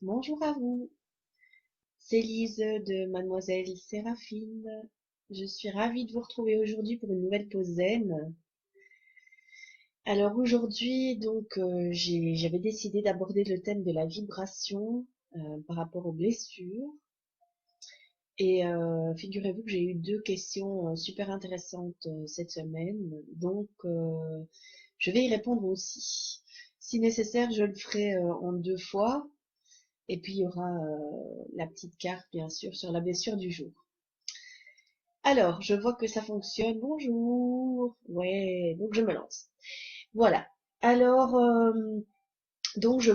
Bonjour à vous, c'est Lise de Mademoiselle Séraphine. Je suis ravie de vous retrouver aujourd'hui pour une nouvelle pause zen. Alors aujourd'hui, j'avais décidé d'aborder le thème de la vibration par rapport aux blessures. Et figurez-vous que j'ai eu deux questions super intéressantes cette semaine, je vais y répondre aussi. Si nécessaire, je le ferai en deux fois. Et puis il y aura la petite carte, bien sûr, sur la blessure du jour. Alors, je vois que ça fonctionne. Bonjour. Ouais, donc je me lance. Voilà. Alors, je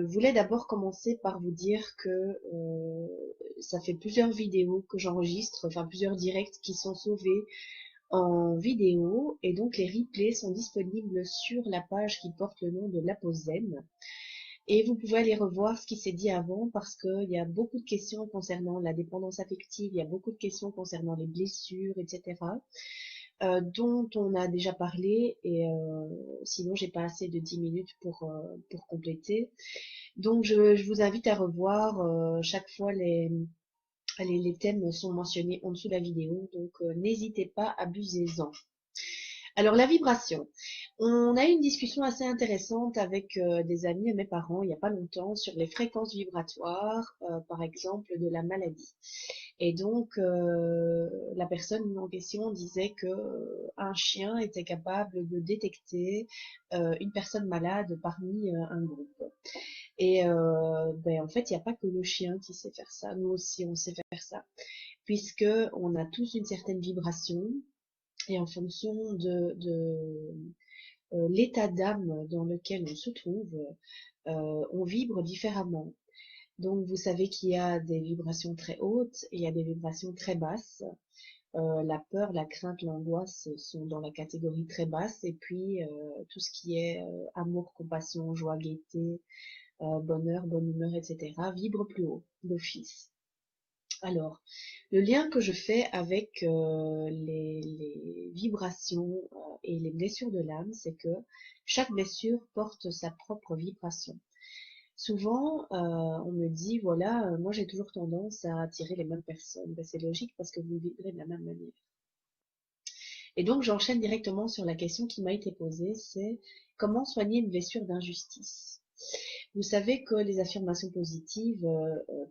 voulais d'abord commencer par vous dire que ça fait plusieurs vidéos que j'enregistre, enfin plusieurs directs qui sont sauvés en vidéo, et donc les replays sont disponibles sur la page qui porte le nom de la pause zen. Et vous pouvez aller revoir ce qui s'est dit avant parce qu'il y a beaucoup de questions concernant la dépendance affective, il y a beaucoup de questions concernant les blessures, etc., dont on a déjà parlé et sinon j'ai pas assez de 10 minutes pour compléter. Donc je vous invite à revoir chaque fois les thèmes sont mentionnés en dessous de la vidéo, donc n'hésitez pas, abusez-en. Alors la vibration. On a eu une discussion assez intéressante avec des amis et mes parents il n'y a pas longtemps sur les fréquences vibratoires, par exemple de la maladie. Et donc la personne en question disait que un chien était capable de détecter une personne malade parmi un groupe. Et en fait, il n'y a pas que le chien qui sait faire ça. Nous aussi, on sait faire ça, puisque on a tous une certaine vibration et en fonction de l'état d'âme dans lequel on se trouve, on vibre différemment. Donc vous savez qu'il y a des vibrations très hautes et il y a des vibrations très basses. La peur, la crainte, l'angoisse sont dans la catégorie très basse et puis tout ce qui est amour, compassion, joie, gaieté, bonheur, bonne humeur, etc. vibre plus haut d'office. Alors, le lien que je fais avec les vibrations et les blessures de l'âme, c'est que chaque blessure porte sa propre vibration. Souvent, on me dit, voilà, moi j'ai toujours tendance à attirer les mêmes personnes. Ben, c'est logique parce que vous vibrez de la même manière. Et donc, j'enchaîne directement sur la question qui m'a été posée, c'est comment soigner une blessure d'injustice. Vous savez que les affirmations positives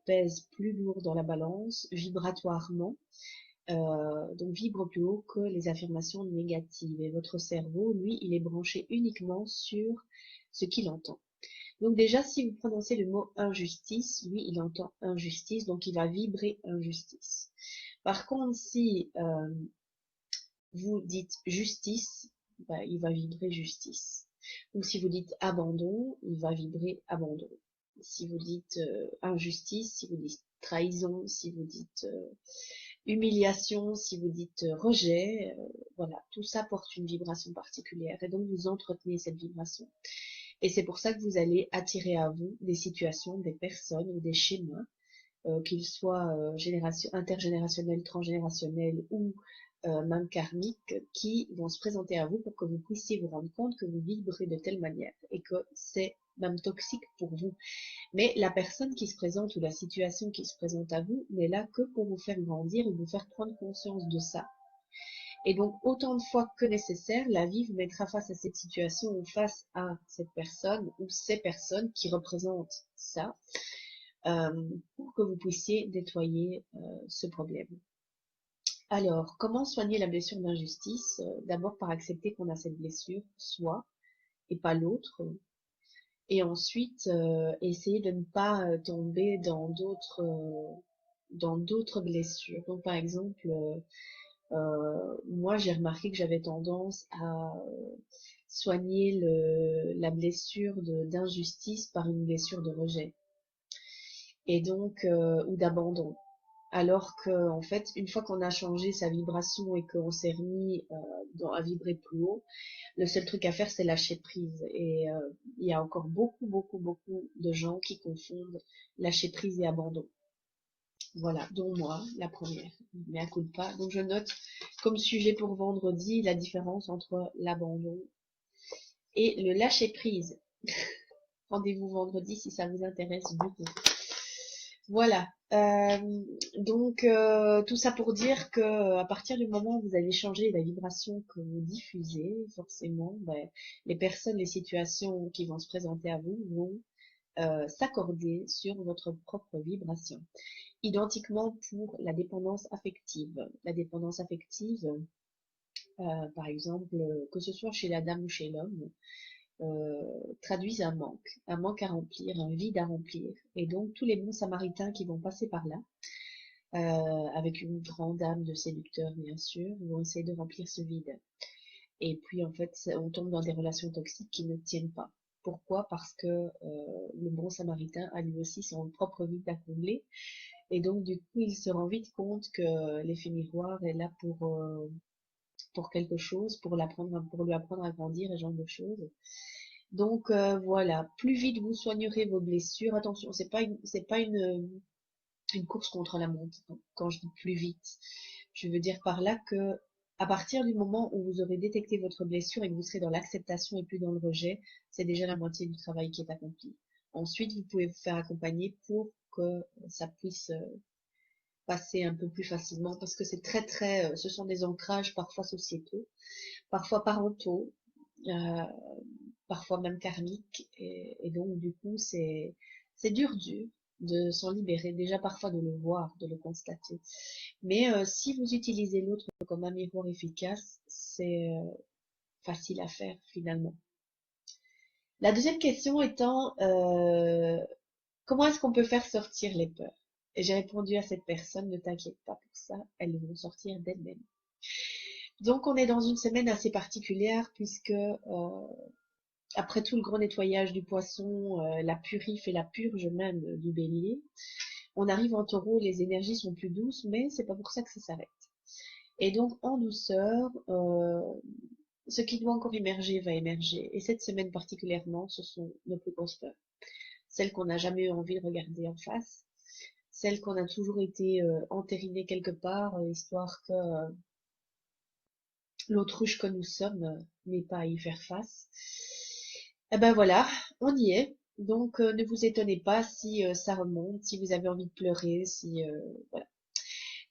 pèsent plus lourd dans la balance, vibratoirement, donc vibre plus haut que les affirmations négatives. Et votre cerveau, lui, il est branché uniquement sur ce qu'il entend. Donc déjà, si vous prononcez le mot injustice, lui, il entend injustice, donc il va vibrer injustice. Par contre, si vous dites justice, bah, il va vibrer justice. Ou si vous dites abandon, il va vibrer abandon. Si vous dites injustice, si vous dites trahison, si vous dites humiliation, si vous dites rejet, voilà, tout ça porte une vibration particulière et donc vous entretenez cette vibration. Et c'est pour ça que vous allez attirer à vous des situations, des personnes ou des schémas, qu'ils soient intergénérationnels, transgénérationnels ou même karmiques, qui vont se présenter à vous pour que vous puissiez vous rendre compte que vous vibrez de telle manière et que c'est même toxique pour vous. Mais la personne qui se présente ou la situation qui se présente à vous n'est là que pour vous faire grandir et vous faire prendre conscience de ça. Et donc, autant de fois que nécessaire, la vie vous mettra face à cette situation ou face à cette personne ou ces personnes qui représentent ça, pour que vous puissiez nettoyer ce problème. Alors, comment soigner la blessure d'injustice? D'abord par accepter qu'on a cette blessure, soi, et pas l'autre. Et ensuite, essayer de ne pas tomber dans d'autres blessures. Donc, par exemple, moi, j'ai remarqué que j'avais tendance à soigner la blessure d'injustice par une blessure de rejet et donc ou d'abandon. Alors que en fait, une fois qu'on a changé sa vibration et qu'on s'est remis à vibrer plus haut, le seul truc à faire, c'est lâcher prise. Et il y a encore beaucoup, beaucoup, beaucoup de gens qui confondent lâcher prise et abandon. Voilà, dont moi, la première, mais à coup de pas. Donc je note comme sujet pour vendredi la différence entre l'abandon et le lâcher prise. rendez-vous vendredi si ça vous intéresse du coup. Voilà. Tout ça pour dire que à partir du moment où vous allez changer la vibration que vous diffusez, forcément, ben, les personnes, les situations qui vont se présenter à vous vont s'accorder sur votre propre vibration. Identiquement pour la dépendance affective. La dépendance affective, par exemple, que ce soit chez la dame ou chez l'homme, traduisent un manque à remplir, un vide à remplir. Et donc tous les bons samaritains qui vont passer par là, avec une grande âme de séducteur bien sûr, vont essayer de remplir ce vide. Et puis en fait, on tombe dans des relations toxiques qui ne tiennent pas. Pourquoi? Parce que le bon samaritain a lui aussi son propre vide à combler. Et donc du coup, il se rend vite compte que l'effet miroir est là pour quelque chose, pour lui apprendre à grandir et ce genre de choses. Donc voilà, plus vite vous soignerez vos blessures. Attention, c'est pas une course contre la montre. Quand je dis plus vite, je veux dire par là que à partir du moment où vous aurez détecté votre blessure et que vous serez dans l'acceptation et plus dans le rejet, c'est déjà la moitié du travail qui est accompli. Ensuite, vous pouvez vous faire accompagner pour que ça puisse passer un peu plus facilement parce que c'est ce sont des ancrages parfois sociétaux, parfois parentaux, euh, parfois même karmiques, et donc du coup c'est dur de s'en libérer, déjà parfois de le voir, de le constater. Mais si vous utilisez l'autre comme un miroir efficace, c'est facile à faire finalement. La deuxième question étant comment est-ce qu'on peut faire sortir les peurs? Et j'ai répondu à cette personne, ne t'inquiète pas pour ça, elles vont sortir d'elles-mêmes. Donc on est dans une semaine assez particulière puisque après tout le gros nettoyage du poisson, la purif et la purge même du bélier, on arrive en taureau, les énergies sont plus douces, mais c'est pas pour ça que ça s'arrête. Et donc en douceur, ce qui doit encore émerger va émerger. Et cette semaine particulièrement, ce sont nos plus grosses peurs. Celles qu'on n'a jamais eu envie de regarder en face, celles qu'on a toujours été entérinées quelque part, histoire que l'autruche que nous sommes n'ait pas à y faire face. Eh ben voilà, on y est. Donc ne vous étonnez pas si ça remonte, si vous avez envie de pleurer, si voilà.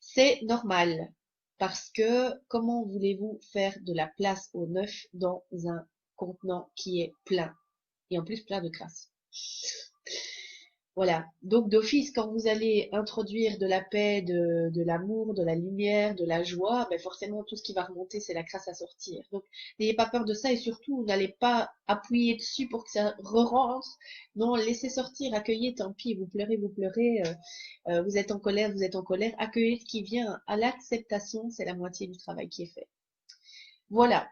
C'est normal parce que comment voulez-vous faire de la place au neuf dans un contenant qui est plein et en plus plein de crasse? Voilà. Donc d'office, quand vous allez introduire de la paix, de l'amour, de la lumière, de la joie, ben forcément tout ce qui va remonter, c'est la crasse à sortir. Donc n'ayez pas peur de ça et surtout n'allez pas appuyer dessus pour que ça re-rentre. Non, laissez sortir, accueillez, tant pis, vous pleurez, vous êtes en colère, vous êtes en colère, accueillez ce qui vient. À l'acceptation, c'est la moitié du travail qui est fait. Voilà.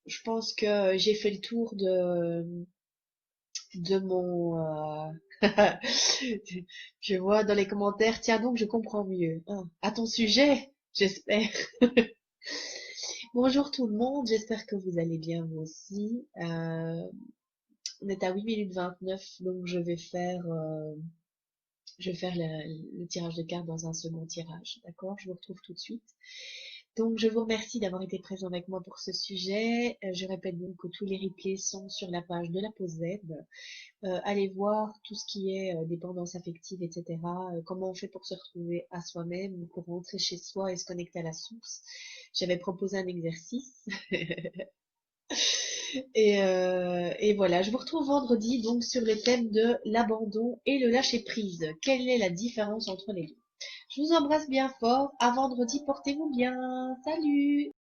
Je pense que j'ai fait le tour de mon je vois dans les commentaires, tiens donc je comprends mieux. Hein. À ton sujet, j'espère. Bonjour tout le monde, j'espère que vous allez bien vous aussi. On est à 8 minutes 29, donc je vais faire le tirage de cartes dans un second tirage. D'accord? Je vous retrouve tout de suite. Donc, je vous remercie d'avoir été présent avec moi pour ce sujet. Je répète donc que tous les replays sont sur la page de la pause Z. Allez voir tout ce qui est dépendance affective, etc. Comment on fait pour se retrouver à soi-même, pour rentrer chez soi et se connecter à la source. J'avais proposé un exercice. Et voilà, je vous retrouve vendredi donc sur le thème de l'abandon et le lâcher-prise. Quelle est la différence entre les deux? Je vous embrasse bien fort. À vendredi, portez-vous bien. Salut!